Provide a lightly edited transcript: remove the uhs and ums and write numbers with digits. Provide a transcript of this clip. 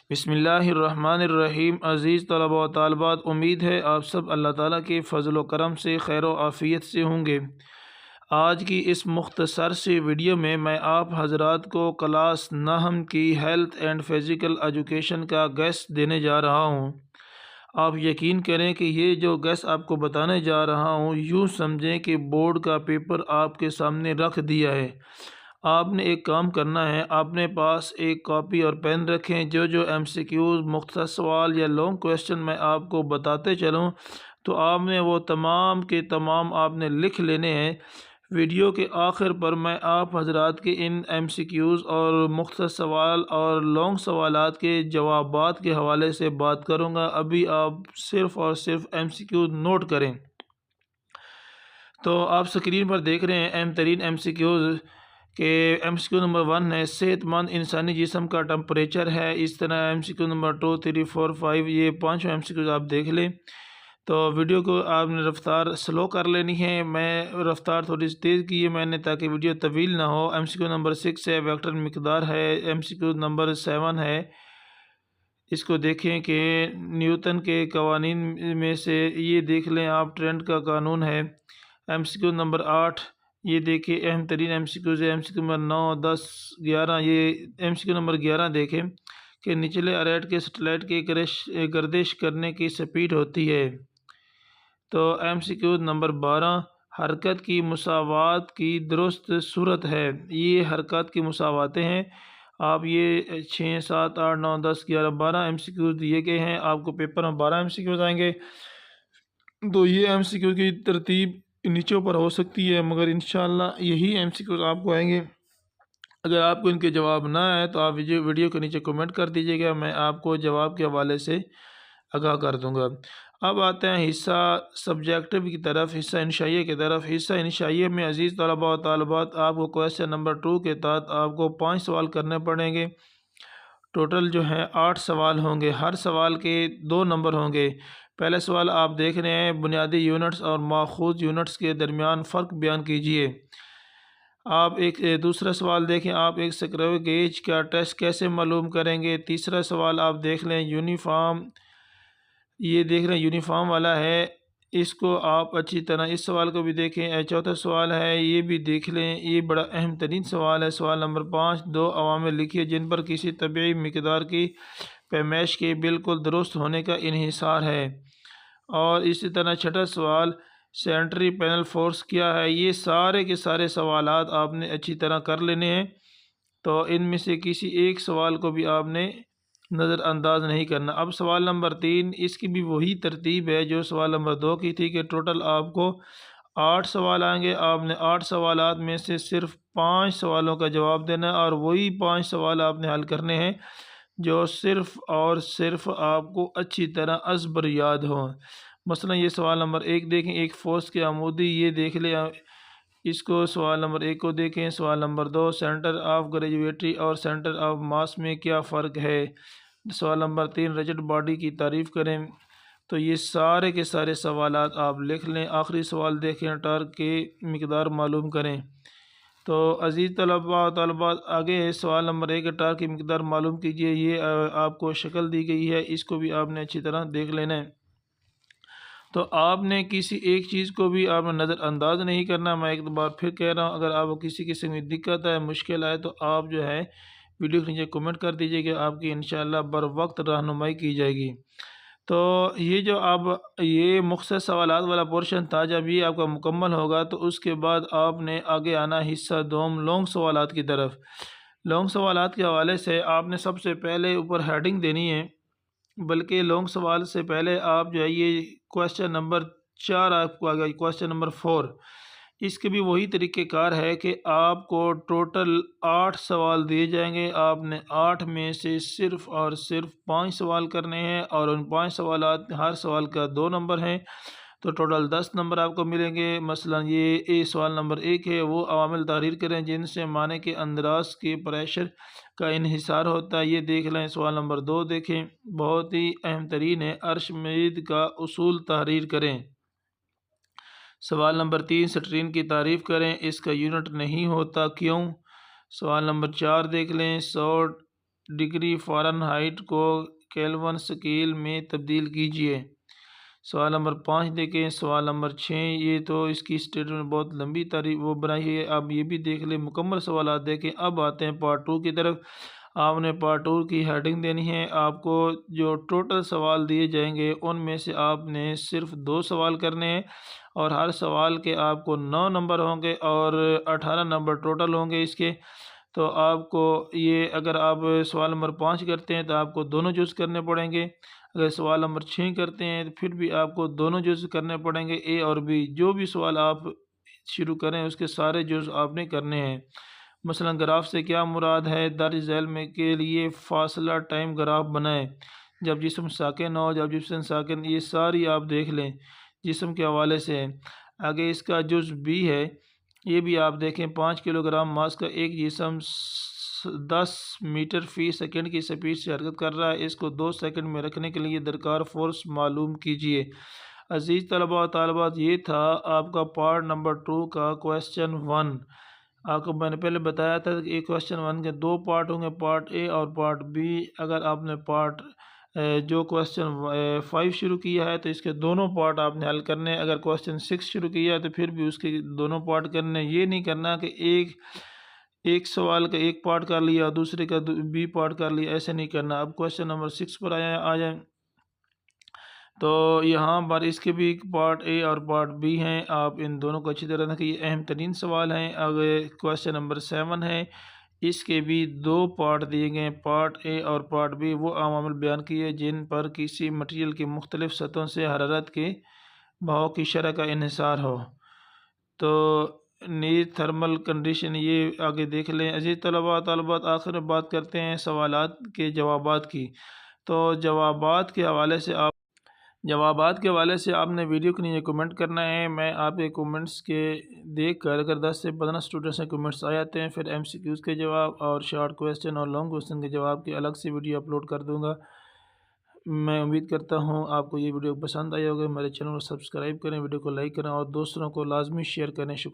بسم اللہ الرحمن الرحیم۔ عزیز طلباء و طالبات، امید ہے آپ سب اللہ تعالیٰ کے فضل و کرم سے خیر و عافیت سے ہوں گے۔ آج کی اس مختصر سی ویڈیو میں آپ حضرات کو کلاس نہم کی ہیلتھ اینڈ فزیکل ایجوکیشن کا گیس دینے جا رہا ہوں۔ آپ یقین کریں کہ یہ جو گیس آپ کو بتانے جا رہا ہوں، یوں سمجھیں کہ بورڈ کا پیپر آپ کے سامنے رکھ دیا ہے۔ آپ نے ایک کام کرنا ہے، اپنے پاس ایک کاپی اور پین رکھیں۔ جو ایم سی کیوز، مختصر سوال یا لانگ کویسچن میں آپ کو بتاتے چلوں تو آپ نے وہ تمام کے تمام آپ نے لکھ لینے ہیں۔ ویڈیو کے آخر پر میں آپ حضرات کے ان ایم سی کیوز اور مختصر سوال اور لانگ سوالات کے جوابات کے حوالے سے بات کروں گا۔ ابھی آپ صرف اور صرف ایم سی کیوز نوٹ کریں۔ تو آپ سکرین پر دیکھ رہے ہیں اہم ترین ایم سی کیوز کہ ایم سی کیو نمبر 1 ہے صحت مند انسانی جسم کا ٹمپریچر ہے۔ اس طرح ایم سی کیو نمبر 2، 3، 4، 5 یہ 5 ایم سی کیوز آپ دیکھ لیں۔ تو ویڈیو کو آپ نے رفتار سلو کر لینی ہے، میں رفتار تھوڑی سی تیز کی ہے میں نے تاکہ ویڈیو طویل نہ ہو۔ ایم سی کیو نمبر 6 ہے ویکٹر مقدار ہے۔ ایم سی کیو نمبر 7 ہے، اس کو دیکھیں کہ نیوٹن کے قوانین میں سے یہ دیکھ لیں آپ، ٹرینڈ کا قانون ہے۔ ایم سی کیو نمبر 8 یہ دیکھیں اہم ترین ایم سی کیوز ہے۔ ایم سی کیو نمبر 9، 10، 11 یہ ایم سی کیو نمبر 11 دیکھیں کہ نچلے اریٹ کے سیٹلائٹ کی گردش کرنے کی سپیڈ ہوتی ہے۔ تو ایم سی کیو نمبر 12 حرکت کی مساوات کی درست صورت ہے۔ یہ حرکت کی مساواتیں ہیں۔ آپ یہ 6، 7، 8، 9، 10، 11، 12 ایم سی کیوز دیے گئے ہیں۔ آپ کو پیپر میں 12 ایم سی کیوز آئیں گے۔ تو یہ ایم سی کیوز کی ترتیب نیچے اوپر ہو سکتی ہے، مگر انشاءاللہ یہی ایم سی کیوز آپ کو آئیں گے۔ اگر آپ کو ان کے جواب نہ آئے تو آپ ویڈیو کے نیچے کمنٹ کر دیجیے گا، میں آپ کو جواب کے حوالے سے آگاہ کر دوں گا۔ اب آتے ہیں حصہ سبجیکٹو کی طرف، حصہ انشائیہ کی طرف۔ حصہ انشائیہ میں عزیز طلباء و طالبات، آپ کو کویسچن نمبر 2 کے تحت آپ کو 5 سوال کرنے پڑیں گے۔ ٹوٹل جو ہے 8 سوال ہوں گے، ہر سوال کے 2 نمبر ہوں گے۔ پہلے سوال آپ دیکھ رہے ہیں، بنیادی یونٹس اور ماخوذ یونٹس کے درمیان فرق بیان کیجیے۔ آپ ایک دوسرا سوال دیکھیں، آپ ایک سکرو گیج کا ٹیسٹ کیسے معلوم کریں گے۔ تیسرا سوال آپ دیکھ لیں یونیفارم، یہ دیکھ رہے ہیں یونیفارم والا ہے، اس کو آپ اچھی طرح اس سوال کو بھی دیکھیں۔ چوتھا سوال ہے، یہ بھی دیکھ لیں، یہ بڑا اہم ترین سوال ہے۔ سوال نمبر 5 2 عوامل لکھیے جن پر کسی طبیعی مقدار کی پیمائش کے بالکل درست ہونے کا انحصار ہے۔ اور اسی طرح چھٹا سوال، سینٹری پینل فورس کیا ہے۔ یہ سارے کے سارے سوالات آپ نے اچھی طرح کر لینے ہیں۔ تو ان میں سے کسی ایک سوال کو بھی آپ نے نظر انداز نہیں کرنا۔ اب سوال نمبر 3، اس کی بھی وہی ترتیب ہے جو سوال نمبر 2 کی تھی کہ ٹوٹل آپ کو 8 سوال آئیں گے۔ آپ نے 8 سوالات میں سے صرف 5 سوالوں کا جواب دینا ہے، اور وہی 5 سوال آپ نے حل کرنے ہیں جو صرف اور صرف آپ کو اچھی طرح ازبر یاد ہوں۔ مثلا یہ سوال نمبر 1 دیکھیں، ایک فورس کے عمودی، یہ دیکھ لیں اس کو، سوال نمبر 1 کو دیکھیں۔ سوال نمبر 2، سینٹر آف گریویٹی اور سینٹر آف ماس میں کیا فرق ہے۔ سوال نمبر 3، رجڈ باڈی کی تعریف کریں۔ تو یہ سارے کے سارے سوالات آپ لکھ لیں۔ آخری سوال دیکھیں، ٹارک کی مقدار معلوم کریں۔ تو عزیز طلباء و طالبات، آگے ہے سوال نمبر 1، ٹارک کی مقدار معلوم کیجیے۔ یہ آپ کو شکل دی گئی ہے، اس کو بھی آپ نے اچھی طرح دیکھ لینا ہے۔ تو آپ نے کسی ایک چیز کو بھی آپ نے نظر انداز نہیں کرنا۔ میں ایک بار پھر کہہ رہا ہوں، اگر آپ کو کسی قسم کی دقت ہے، مشکل آئے تو آپ جو ہے ویڈیو کے نیچے کمنٹ کر دیجیے کہ آپ کی انشاءاللہ بر وقت رہنمائی کی جائے گی۔ تو یہ جو اب یہ مختصر سوالات والا پورشن تھا، جب یہ آپ کا مکمل ہوگا تو اس کے بعد آپ نے آگے آنا حصہ دوم لانگ سوالات کی طرف۔ لانگ سوالات کے حوالے سے آپ نے سب سے پہلے اوپر ہیڈنگ دینی ہے، بلکہ لانگ سوال سے پہلے آپ جو ہے یہ کویسچن نمبر 4 آپ کو آگیا، کویسچن نمبر 4، اس کے بھی وہی طریقہ کار ہے کہ آپ کو ٹوٹل 8 سوال دیے جائیں گے۔ آپ نے 8 میں سے صرف اور صرف 5 سوال کرنے ہیں، اور ان 5 سوالات ہر سوال کا 2 نمبر ہیں، تو ٹوٹل 10 نمبر آپ کو ملیں گے۔ مثلا یہ سوال نمبر 1 ہے، وہ عوامل تحریر کریں جن سے معنی کے اندراز کے پریشر کا انحصار ہوتا ہے، یہ دیکھ لیں۔ سوال نمبر 2 دیکھیں، بہت ہی اہم ترین ہے، ارشمیدس کا اصول تحریر کریں۔ سوال نمبر 3، سٹرین کی تعریف کریں، اس کا یونٹ نہیں ہوتا کیوں۔ سوال نمبر 4 دیکھ لیں، 100 ڈگری فارنہائٹ کو کیلون اسکیل میں تبدیل کیجیے۔ سوال نمبر 5 دیکھیں۔ سوال نمبر 6، یہ تو اس کی اسٹیٹمنٹ بہت لمبی تعریف وہ بنائی ہے، اب یہ بھی دیکھ لیں، مکمل سوالات دیکھیں۔ اب آتے ہیں پارٹ 2 کی طرف۔ آپ نے پارٹ 2 کی ہیڈنگ دینی ہے۔ آپ کو جو ٹوٹل سوال دیے جائیں گے ان میں سے آپ نے صرف 2 سوال کرنے ہیں، اور ہر سوال کے آپ کو 9 نمبر ہوں گے اور 18 نمبر ٹوٹل ہوں گے اس کے۔ تو آپ کو یہ اگر آپ سوال نمبر 5 کرتے ہیں تو آپ کو دونوں جز کرنے پڑیں گے، اگر سوال نمبر 6 کرتے ہیں تو پھر بھی آپ کو دونوں جز کرنے پڑیں گے، اے اور بی۔ جو بھی سوال آپ شروع کریں اس کے سارے جز آپ نے کرنے ہیں۔ مثلا گراف سے کیا مراد ہے؟ درج ذیل میں کے لیے فاصلہ ٹائم گراف بنائیں۔ جب جسم ساکن ہو، جب جسم ساکن، یہ ساری آپ دیکھ لیں جسم کے حوالے سے ہے۔ آگے اس کا جز بی ہے، یہ بھی آپ دیکھیں۔ 5 کلو گرام ماس کا ایک جسم 10 میٹر فی سیکنڈ کی سپیڈ سے حرکت کر رہا ہے، اس کو 2 سیکنڈ میں رکھنے کے لیے درکار فورس معلوم کیجیے۔ عزیز طلباء و طالبات، یہ تھا آپ کا پارٹ نمبر 2 کا کویسچن 1۔ آپ کو میں نے پہلے بتایا تھا کہ کویسچن 1 کے 2 پارٹ ہوں گے، پارٹ اے اور پارٹ بی۔ اگر آپ نے پارٹ جو کویسچن 5 شروع کیا ہے تو اس کے دونوں پارٹ آپ نے حل کرنے ہیں۔ اگر کویسچن 6 شروع کیا ہے تو پھر بھی اس کے دونوں پارٹ کرنے ہیں۔ یہ نہیں کرنا کہ ایک سوال کا ایک پارٹ کر لیا، دوسرے کا بی پارٹ کر لیا، ایسے نہیں کرنا۔ اب کویسچن نمبر 6 پر آ جائیں تو یہاں پر اس کے بھی پارٹ اے اور پارٹ بی ہیں، آپ ان دونوں کو اچھی طرح دیکھیں، یہ اہم ترین سوال ہیں۔ اگر کویسچن نمبر 7 ہے، اس کے بھی 2 پارٹ دیے گئے ہیں، پارٹ اے اور پارٹ بی۔ وہ عوامل بیان کیے جن پر کسی مٹیریل کی مختلف سطحوں سے حرارت کے بہاؤ کی شرح کا انحصار ہو۔ تو نیٹ تھرمل کنڈیشن یہ آگے دیکھ لیں۔ عزیز طلباء و طالبات، آخر میں بات کرتے ہیں سوالات کے جوابات کی۔ تو جوابات کے حوالے سے آپ نے ویڈیو کے نیچے کمنٹ کرنا ہے۔ میں آپ کے کمنٹس کے دیکھ کر اگر 10 سے 15 اسٹوڈنٹس سے کمنٹس آ جاتے ہیں، پھر MCQs کے جواب اور شارٹ کویسچن اور لانگ کویسچن کے جواب کی الگ سے ویڈیو اپلوڈ کر دوں گا۔ میں امید کرتا ہوں آپ کو یہ ویڈیو پسند آئی ہوگی۔ میرے چینل کو سبسکرائب کریں، ویڈیو کو لائک کریں اور دوستوں کو لازمی شیئر کریں۔ شکریہ۔